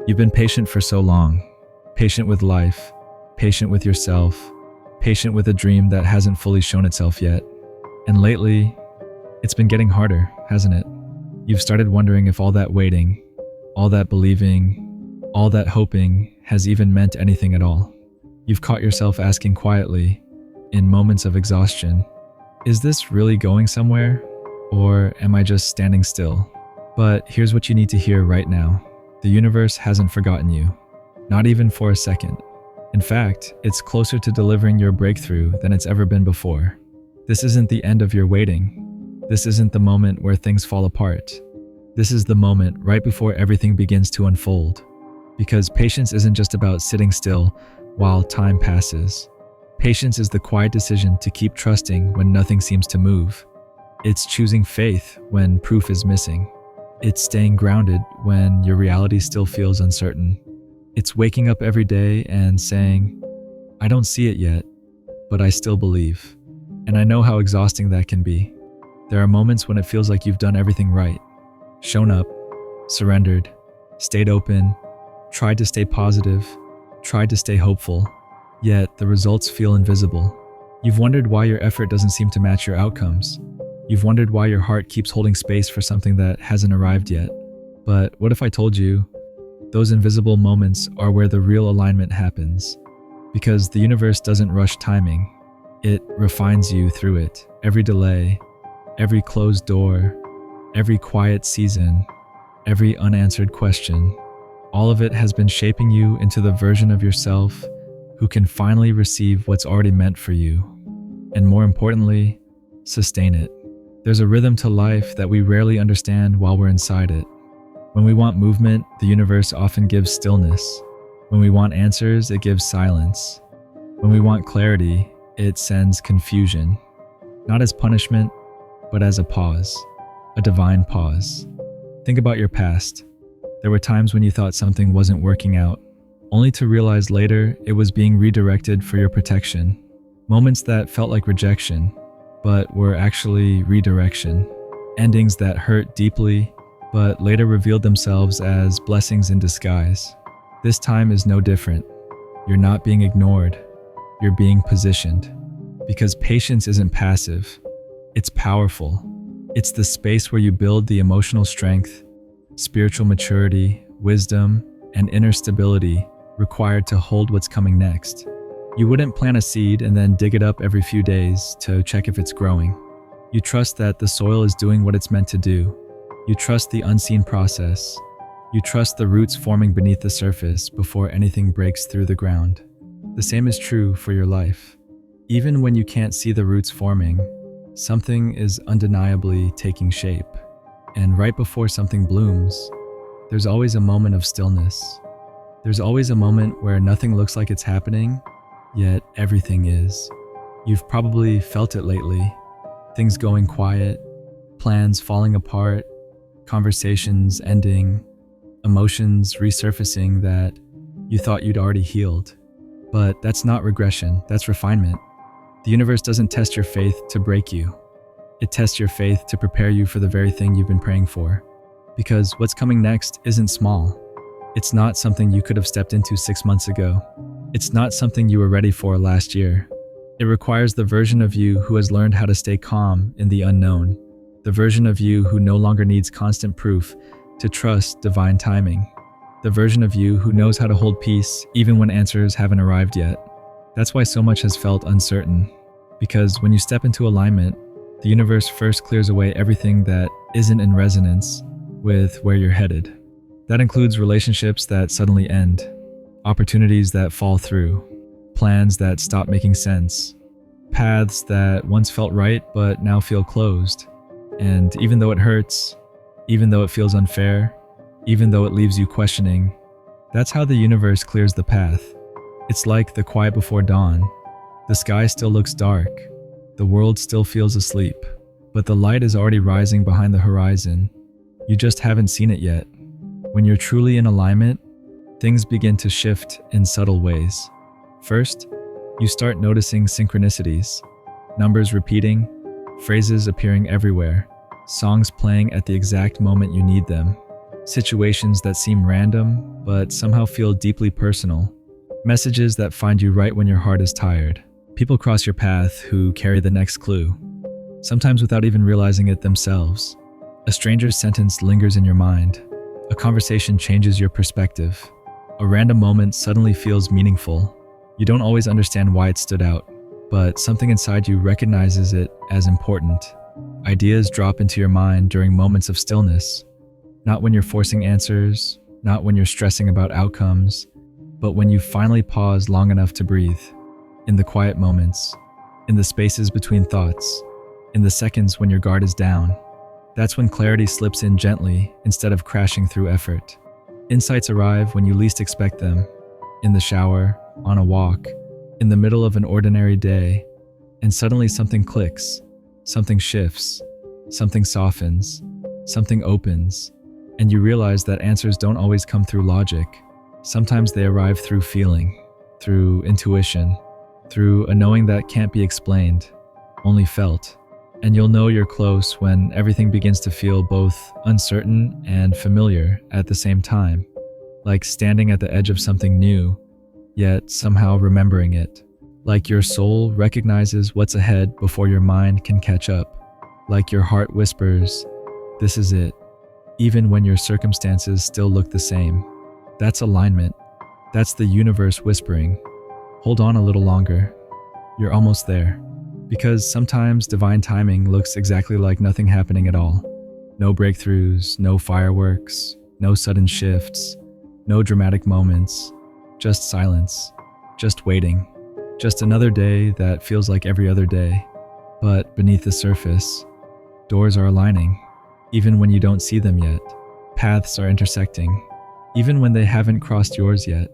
You've been patient for so long, patient with life, patient with yourself, patient with a dream that hasn't fully shown itself yet. And lately, it's been getting harder, hasn't it? You've started wondering if all that waiting, all that believing, all that hoping has even meant anything at all. You've caught yourself asking quietly, in moments of exhaustion, is this really going somewhere? Or am I just standing still? But here's what you need to hear right now. The universe hasn't forgotten you, not even for a second. In fact, it's closer to delivering your breakthrough than it's ever been before. This isn't the end of your waiting. This isn't the moment where things fall apart. This is the moment right before everything begins to unfold. Because patience isn't just about sitting still while time passes. Patience is the quiet decision to keep trusting when nothing seems to move. It's choosing faith when proof is missing. It's staying grounded when your reality still feels uncertain. It's waking up every day and saying, I don't see it yet, but I still believe. And I know how exhausting that can be. There are moments when it feels like you've done everything right. Shown up, surrendered, stayed open, tried to stay positive, tried to stay hopeful, yet the results feel invisible. You've wondered why your effort doesn't seem to match your outcomes. You've wondered why your heart keeps holding space for something that hasn't arrived yet. But what if I told you, those invisible moments are where the real alignment happens? Because the universe doesn't rush timing. It refines you through it. Every delay, every closed door, every quiet season, every unanswered question, all of it has been shaping you into the version of yourself who can finally receive what's already meant for you. And more importantly, sustain it. There's a rhythm to life that we rarely understand while we're inside it. When we want movement, the universe often gives stillness. When we want answers, it gives silence. When we want clarity, it sends confusion. Not as punishment, but as a pause, a divine pause. Think about your past. There were times when you thought something wasn't working out, only to realize later it was being redirected for your protection. Moments that felt like rejection, but were actually redirection. Endings that hurt deeply, but later revealed themselves as blessings in disguise. This time is no different. You're not being ignored. You're being positioned. Because patience isn't passive. It's powerful. It's the space where you build the emotional strength, spiritual maturity, wisdom, and inner stability required to hold what's coming next. You wouldn't plant a seed and then dig it up every few days to check if it's growing. You trust that the soil is doing what it's meant to do. You trust the unseen process. You trust the roots forming beneath the surface before anything breaks through the ground. The same is true for your life. Even when you can't see the roots forming, something is undeniably taking shape. And right before something blooms, there's always a moment of stillness. There's always a moment where nothing looks like it's happening, yet everything is. You've probably felt it lately. Things going quiet, plans falling apart, conversations ending, emotions resurfacing that you thought you'd already healed. But that's not regression, that's refinement. The universe doesn't test your faith to break you. It tests your faith to prepare you for the very thing you've been praying for. Because what's coming next isn't small. It's not something you could have stepped into 6 months ago. It's not something you were ready for last year. It requires the version of you who has learned how to stay calm in the unknown. The version of you who no longer needs constant proof to trust divine timing. The version of you who knows how to hold peace even when answers haven't arrived yet. That's why so much has felt uncertain. Because when you step into alignment, the universe first clears away everything that isn't in resonance with where you're headed. That includes relationships that suddenly end, opportunities that fall through, plans that stop making sense, paths that once felt right but now feel closed. And even though it hurts, even though it feels unfair, even though it leaves you questioning, that's how the universe clears the path. It's like the quiet before dawn. The sky still looks dark, the world still feels asleep, but the light is already rising behind the horizon. You just haven't seen it yet. When you're truly in alignment, things begin to shift in subtle ways. First, you start noticing synchronicities, numbers repeating, phrases appearing everywhere, songs playing at the exact moment you need them. Situations that seem random, but somehow feel deeply personal. Messages that find you right when your heart is tired. People cross your path who carry the next clue, sometimes without even realizing it themselves. A stranger's sentence lingers in your mind. A conversation changes your perspective. A random moment suddenly feels meaningful. You don't always understand why it stood out, but something inside you recognizes it as important. Ideas drop into your mind during moments of stillness. Not when you're forcing answers, not when you're stressing about outcomes, but when you finally pause long enough to breathe. In the quiet moments, in the spaces between thoughts, in the seconds when your guard is down. That's when clarity slips in gently instead of crashing through effort. Insights arrive when you least expect them. In the shower, on a walk, in the middle of an ordinary day, and suddenly something clicks, something shifts, something softens, something opens, and you realize that answers don't always come through logic. Sometimes they arrive through feeling, through intuition, through a knowing that can't be explained, only felt. And you'll know you're close when everything begins to feel both uncertain and familiar at the same time, like standing at the edge of something new, yet somehow remembering it. Like your soul recognizes what's ahead before your mind can catch up. Like your heart whispers, "This is it," even when your circumstances still look the same. That's alignment. That's the universe whispering, "Hold on a little longer. You're almost there." Because sometimes divine timing looks exactly like nothing happening at all. No breakthroughs, no fireworks, no sudden shifts, no dramatic moments, just silence, just waiting, just another day that feels like every other day. But beneath the surface, doors are aligning, even when you don't see them yet. Paths are intersecting, even when they haven't crossed yours yet.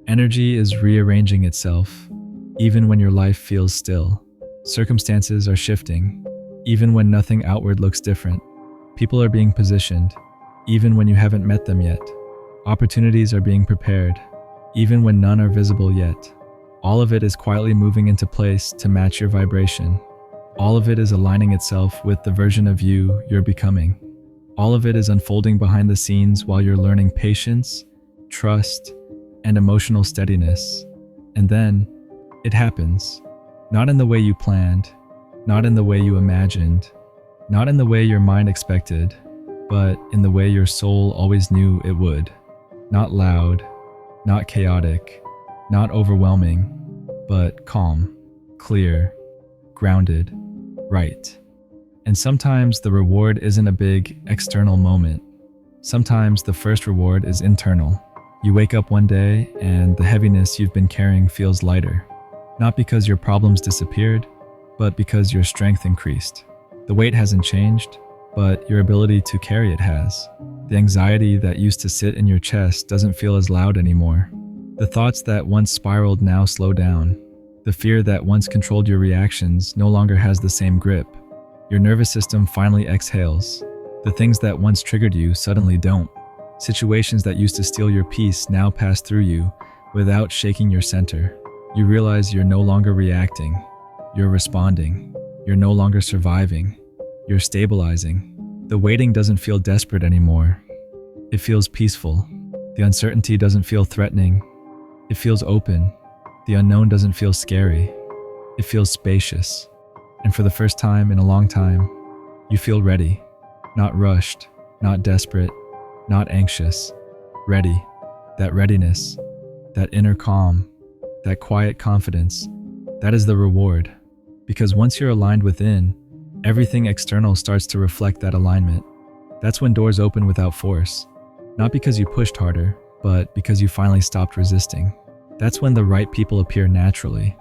Energy is rearranging itself, even when your life feels still. Circumstances are shifting, even when nothing outward looks different. People are being positioned, even when you haven't met them yet. Opportunities are being prepared, even when none are visible yet. All of it is quietly moving into place to match your vibration. All of it is aligning itself with the version of you you're becoming. All of it is unfolding behind the scenes while you're learning patience, trust, and emotional steadiness. And then, it happens. Not in the way you planned, not in the way you imagined, not in the way your mind expected, but in the way your soul always knew it would. Not loud, not chaotic, not overwhelming, but calm, clear, grounded, right. And sometimes the reward isn't a big external moment. Sometimes the first reward is internal. You wake up one day and the heaviness you've been carrying feels lighter. Not because your problems disappeared, but because your strength increased. The weight hasn't changed, but your ability to carry it has. The anxiety that used to sit in your chest doesn't feel as loud anymore. The thoughts that once spiraled now slow down. The fear that once controlled your reactions no longer has the same grip. Your nervous system finally exhales. The things that once triggered you suddenly don't. Situations that used to steal your peace now pass through you without shaking your center. You realize you're no longer reacting, you're responding. You're no longer surviving, you're stabilizing. The waiting doesn't feel desperate anymore. It feels peaceful. The uncertainty doesn't feel threatening. It feels open. The unknown doesn't feel scary. It feels spacious. And for the first time in a long time, you feel ready. Not rushed, not desperate, not anxious. Ready. That readiness, that inner calm, that quiet confidence, that is the reward. Because once you're aligned within, everything external starts to reflect that alignment. That's when doors open without force. Not because you pushed harder, but because you finally stopped resisting. That's when the right people appear naturally.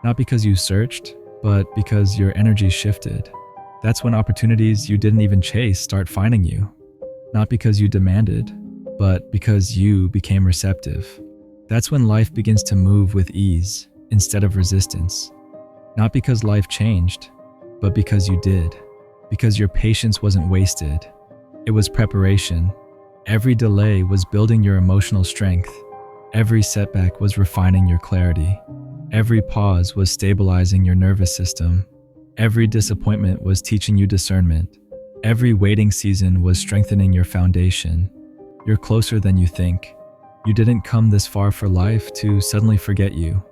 Not because you searched, but because your energy shifted. That's when opportunities you didn't even chase start finding you. Not because you demanded, but because you became receptive. That's when life begins to move with ease instead of resistance. Not because life changed, but because you did. Because your patience wasn't wasted. It was preparation. Every delay was building your emotional strength. Every setback was refining your clarity. Every pause was stabilizing your nervous system. Every disappointment was teaching you discernment. Every waiting season was strengthening your foundation. You're closer than you think. You didn't come this far for life to suddenly forget you.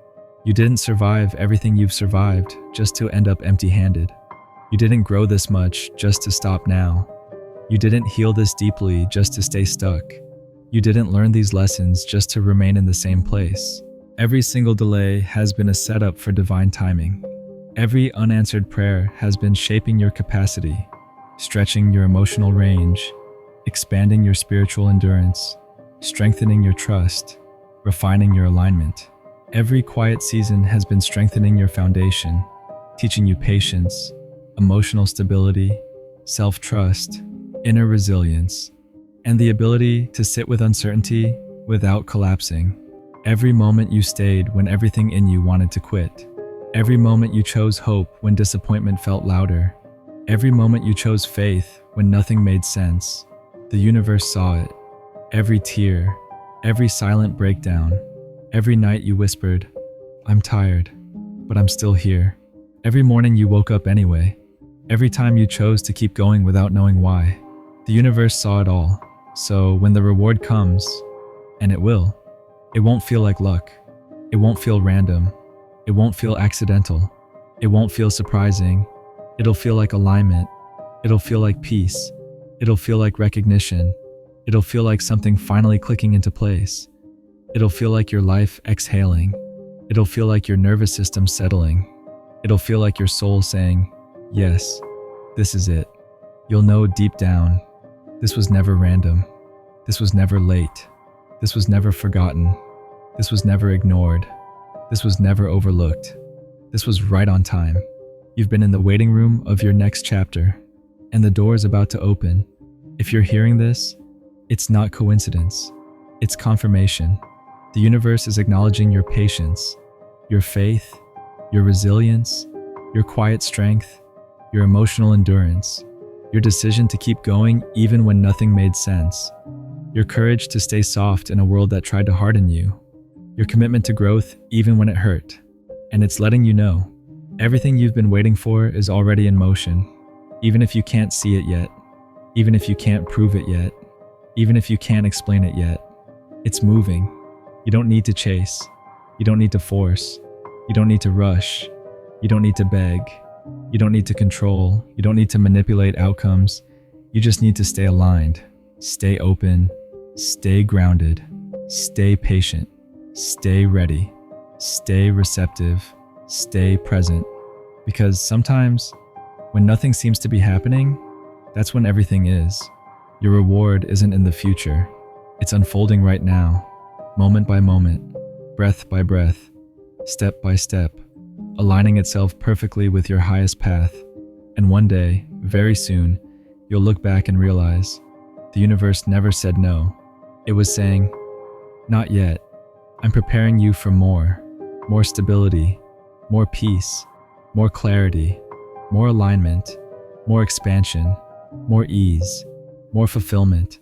You didn't survive everything you've survived just to end up empty-handed. You didn't grow this much just to stop now. You didn't heal this deeply just to stay stuck. You didn't learn these lessons just to remain in the same place. Every single delay has been a setup for divine timing. Every unanswered prayer has been shaping your capacity, stretching your emotional range, expanding your spiritual endurance, strengthening your trust, refining your alignment. Every quiet season has been strengthening your foundation, teaching you patience, emotional stability, self-trust, inner resilience, and the ability to sit with uncertainty without collapsing. Every moment you stayed when everything in you wanted to quit. Every moment you chose hope when disappointment felt louder. Every moment you chose faith when nothing made sense. The universe saw it. Every tear, every silent breakdown, every night you whispered, "I'm tired, but I'm still here." Every morning you woke up anyway. Every time you chose to keep going without knowing why. The universe saw it all. So when the reward comes, and it will, it won't feel like luck. It won't feel random. It won't feel accidental. It won't feel surprising. It'll feel like alignment. It'll feel like peace. It'll feel like recognition. It'll feel like something finally clicking into place. It'll feel like your life exhaling. It'll feel like your nervous system settling. It'll feel like your soul saying, "Yes, this is it." You'll know deep down, this was never random. This was never late. This was never forgotten. This was never ignored. This was never overlooked. This was right on time. You've been in the waiting room of your next chapter, and the door is about to open. If you're hearing this, it's not coincidence. It's confirmation. The universe is acknowledging your patience, your faith, your resilience, your quiet strength, your emotional endurance, your decision to keep going even when nothing made sense, your courage to stay soft in a world that tried to harden you, your commitment to growth even when it hurt. And it's letting you know, everything you've been waiting for is already in motion, even if you can't see it yet, even if you can't prove it yet, even if you can't explain it yet. It's moving. You don't need to chase. You don't need to force. You don't need to rush. You don't need to beg. You don't need to control. You don't need to manipulate outcomes. You just need to stay aligned, stay open, stay grounded, stay patient, stay ready, stay receptive, stay present. Because sometimes, when nothing seems to be happening, that's when everything is. Your reward isn't in the future. It's unfolding right now, moment by moment, breath by breath, step by step, aligning itself perfectly with your highest path. And one day, very soon, you'll look back and realize the universe never said no. It was saying, "Not yet. I'm preparing you for more stability, more peace, more clarity, more alignment, more expansion, more ease, more fulfillment,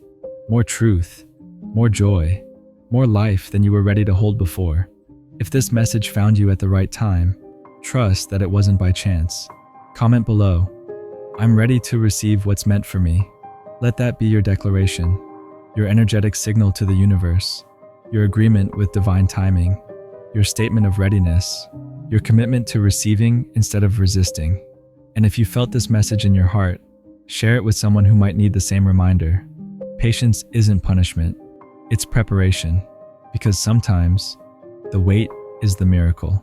more truth, more joy, more life than you were ready to hold before." If this message found you at the right time, trust that it wasn't by chance. Comment below, "I'm ready to receive what's meant for me." Let that be your declaration, your energetic signal to the universe, your agreement with divine timing, your statement of readiness, your commitment to receiving instead of resisting. And if you felt this message in your heart, share it with someone who might need the same reminder. Patience isn't punishment, it's preparation, because sometimes the wait is the miracle.